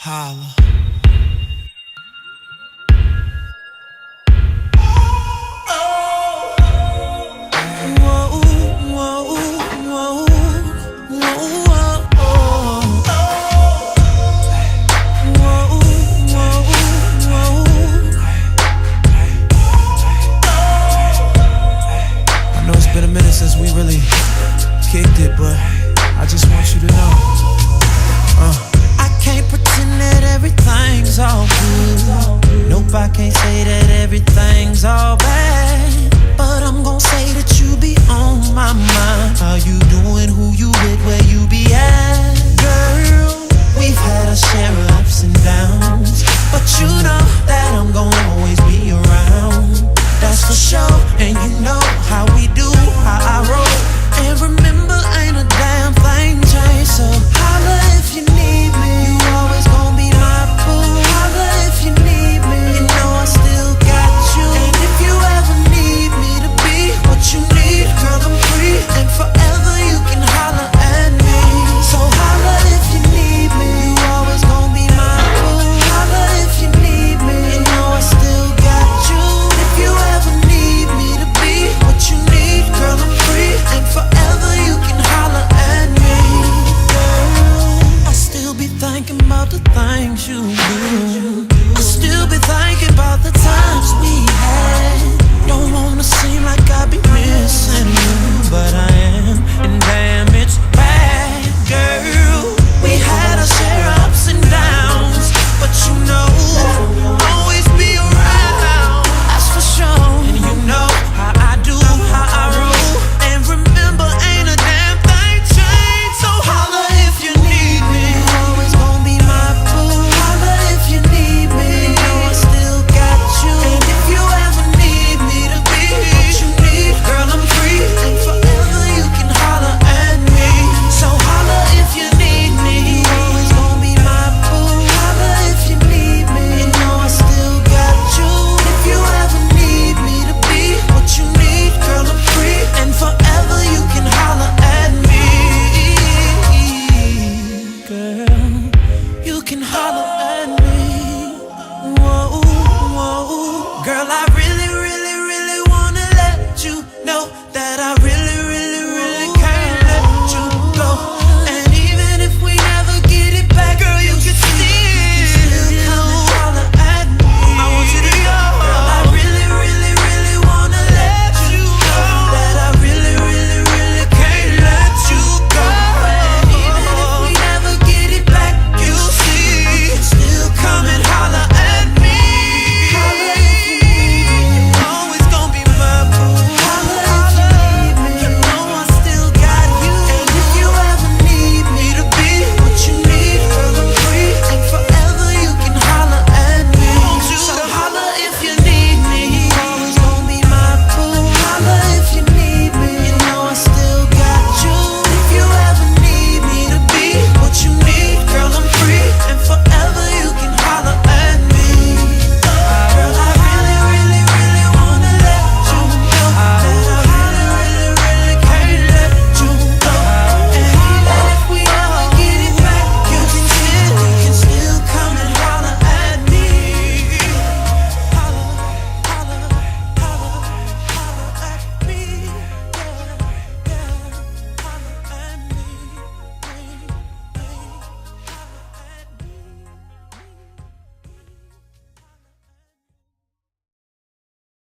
Holla. I know it's been a minute since we really kicked it, but I just want you to know, I can't pretend that everything's all good. Nope, I can't say that everything's all bad, but I'm gon' say that you be on my mind. How you doing, who you with, where you be at? Girl, we've had our share of ups and downs, but you know that I'm gon' always be around. That's for sure, and you know how we do, how I roll. And remember, ain't a damn thing changed, so holla if you need me. You always gon' be my boo. Holla if you need me. You know I still got you. And if you ever need me to be what you need, girl, I'm free. And forever you can holla at me. So holla if you need me. You always gon' be my boo. Holla if you need me. You know I still got you. If you ever need me to be what you need, girl, I'm free. And forever you can holla at me. Girl, I still be thinking about the things you do. I still be thinking about the times we had. Don't wanna seem like I be missing you, but I am, and damn, it's bad, girl. We had our share of ups and downs, but you know I'll always be around. That's for sure, and you know how I do, how I roll. And remember, ain't a damn thing changed. So holla if you need me. You always gon' be my boo. Holla if you need me. You know I still got you. And if you ever need me to be what you need, girl, I'm free. And forever you can holla at me. So holla if you need me. You always gon' be my boo. Holla if you need me. You know I still got you. If you ever need me to be what you need, girl, I'm free. And forever you can holla at me. Girl, you can holla